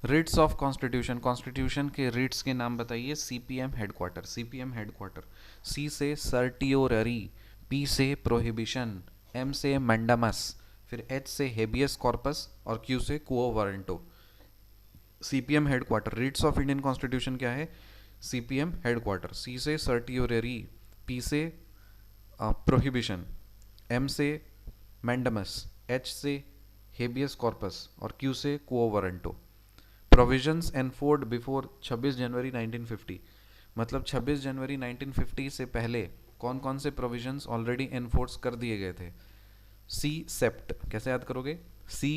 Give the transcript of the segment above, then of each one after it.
Ritz of constitution, constitution के writs के नाम बताइए। CPM headquarter, CPM headquarter. C से सर्टियोररी, पी से प्रोहिबिशन, एम से मैंडामस, फिर एच से हेबियस कॉर्पस और क्यू से quo warranto. CPM headquarter, writs of Indian constitution क्या है? CPM headquarter. सी से सर्टियोररी, पी से प्रोहिबिशन, एम से मैंडमस, एच से हेबियस कॉर्पस और क्यू से quo warranto. Provisions enforced before 26 जनवरी 1950, मतलब 26 जनवरी 1950 से पहले कौन कौन से प्रोविजंस ऑलरेडी एनफोर्स कर दिए गए थे? सी सेप्ट, कैसे याद करोगे? सी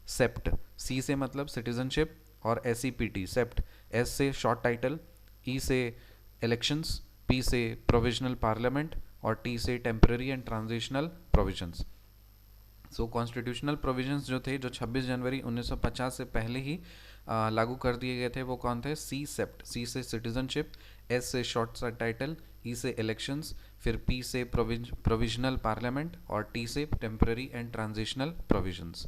सेप्ट, सी से मतलब सिटीजनशिप और S E P T sept, S से शॉर्ट टाइटल, ई से इलेक्शंस, पी से प्रोविजनल पार्लियामेंट और टी से temporary and transitional provisions. So constitutional provisions जो थे, जो 26 जनवरी 1950 से पहले ही लागू कर दिए गए थे, वो कौन थे? सी सेप्ट, सी से सिटीजनशिप, एस से शॉर्ट सा टाइटल, ई से इलेक्शंस, फिर पी से प्रोविजनल पार्लियामेंट और टी से temporary and transitional provisions.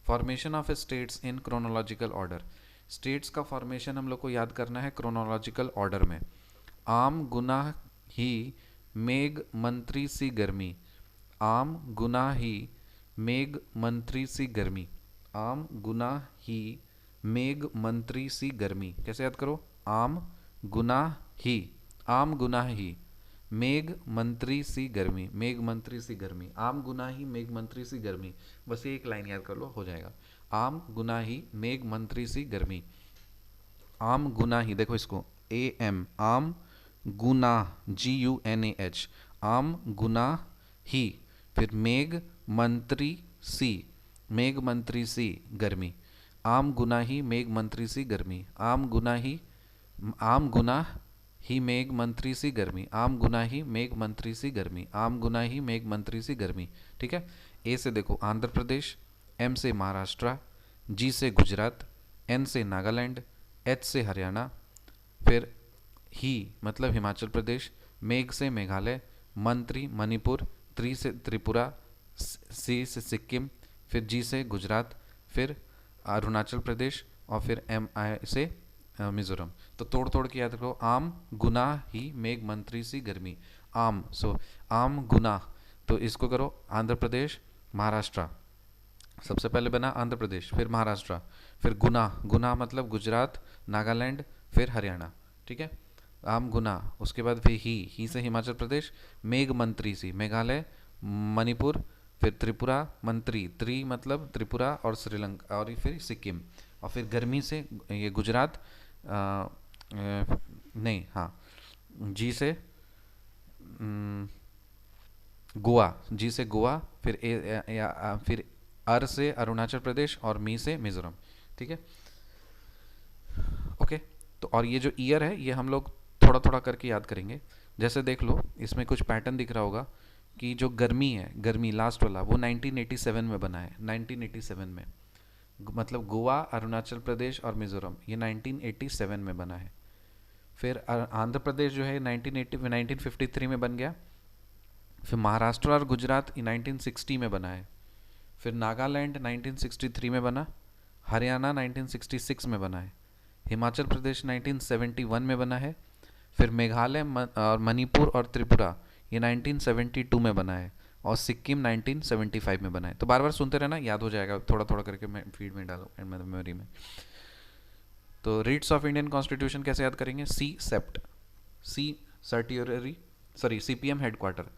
Formation of states in chronological order, states का फॉर्मेशन हम लोग को याद करना है क्रोनोलॉजिकल ऑर्डर में। आम गुनाह ही मेघ मंत्री सी गर्मी, आम गुनाह ही मेघ मंत्री सी गर्मी, आम गुनाह ही मेघ मंत्री सी गर्मी। कैसे याद करो? आम गुनाह ही, आम गुनाह ही मेघ मंत्री सी गर्मी, मेघ मंत्री सी गर्मी, आम गुनाह ही मेघ मंत्री सी गर्मी। बस ये एक लाइन याद कर लो, हो जाएगा। आम गुनाह ही मेघ मंत्री सी गर्मी। आम गुनाह ही, देखो इसको, ए एम, आम गुनाह, जी यू एन ए एच, आम गुनाह ही, फिर मेघ मंत्री सी, मेघ मंत्री सी गर्मी, आम गुनाही मेघ मंत्री सी गर्मी, आम गुनाही, आम गुनाह ही मेघ मंत्री सी गर्मी, आम गुनाही मेघ मंत्री सी गर्मी, आम गुनाही मेघ मंत्री सी गर्मी। ठीक है। ए से देखो आंध्र प्रदेश, एम से महाराष्ट्र, जी से गुजरात, एन से नागालैंड, एच से हरियाणा, फिर ही मतलब हिमाचल प्रदेश, मेघ से मेघालय, मंत्री मणिपुर, त्रि से त्रिपुरा, सी से सिक्किम, फिर जी से गुजरात, फिर अरुणाचल प्रदेश और फिर एम आई से मिजोरम। तो तोड़ तोड़ के याद रखो, आम गुनाह ही मेघ मंत्री सी गर्मी, आम, सो आम गुनाह। तो इसको करो, आंध्र प्रदेश, महाराष्ट्र, सबसे पहले बना आंध्र प्रदेश, फिर महाराष्ट्र, फिर गुनाह, गुनाह मतलब गुजरात, नागालैंड, फिर हरियाणा। ठीक है। आम गुनाह, उसके बाद फिर ही से हिमाचल प्रदेश, मेघ मंत्री सी मेघालय, मणिपुर, फिर त्रिपुरा मंत्री, त्रि मतलब त्रिपुरा और श्रीलंका और फिर सिक्किम, और फिर गर्मी से ये गुजरात, नहीं हाँ, जी से गोवा, जी से गोवा, फिर फिर अर से अरुणाचल प्रदेश और मी से मिजोरम। ठीक है। ओके। तो और ये जो ईयर है ये हम लोग थोड़ा थोड़ा करके याद करेंगे। जैसे देख लो इसमें कुछ पैटर्न दिख रहा होगा कि जो गर्मी है, गर्मी लास्ट वाला, वो 1987 में बना है, 1987 में, मतलब गोवा, अरुणाचल प्रदेश और मिजोरम ये 1987 में बना है। फिर आंध्र प्रदेश जो है 1953 में बन गया। फिर महाराष्ट्र और गुजरात 1960 में बना है। फिर नागालैंड 1963 में बना, हरियाणा 1966 में बना है, हिमाचल प्रदेश 1971 में बना है, फिर मेघालय और मणिपुर और त्रिपुरा ये 1972 में बना है, और सिक्किम 1975 में बना है। तो बार बार सुनते रहना, याद हो जाएगा, थोड़ा थोड़ा करके मैं फीड में डालो मेमोरी में। तो रीड्स ऑफ इंडियन कॉन्स्टिट्यूशन कैसे याद करेंगे? C sept, C certiorari, sorry CPM headquarter,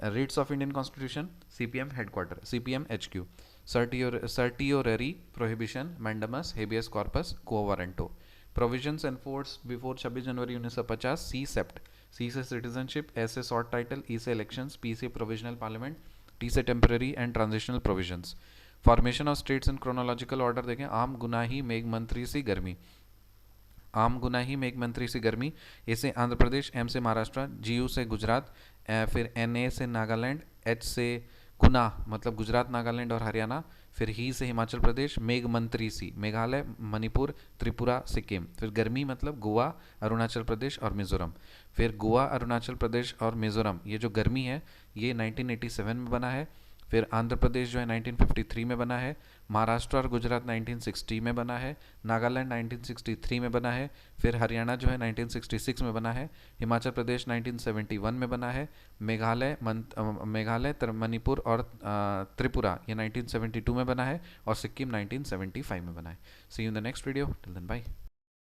writs of Indian constitution CPM headquarter, CPM HQ, certiorari, prohibition, mandamus, habeas corpus, quo warranto. Provisions enforce before 26 जनवरी 1950, C sept, C से citizenship, S से short title, E से elections, P से provisional parliament, T से temporary and transitional provisions. Formation of states in chronological order देखें, आम गुनाही मेघ मंत्री सी गर्मी, आम गुनाही मेघ मंत्री से गर्मी, ए से आंध्र प्रदेश, एम से महाराष्ट्र, जी यू से गुजरात, फिर एन ए से नागालैंड, एच से गुनाह मतलब गुजरात, नागालैंड और हरियाणा, फिर ही से हिमाचल प्रदेश, मेघ मंत्री सी मेघालय, मणिपुर, त्रिपुरा, सिक्किम, फिर गर्मी मतलब गोवा, अरुणाचल प्रदेश और मिजोरम। फिर गोवा, अरुणाचल प्रदेश और मिजोरम, ये जो गर्मी है ये 1987 में बना है। फिर आंध्र प्रदेश जो है 1953 में बना है, महाराष्ट्र और गुजरात 1960 में बना है, नागालैंड 1963 में बना है, फिर हरियाणा जो है 1966 में बना है, हिमाचल प्रदेश 1971 में बना है, मेघालय मणिपुर और त्रिपुरा ये 1972 में बना है, और सिक्किम 1975 में बना है। See you in the next video, till then bye.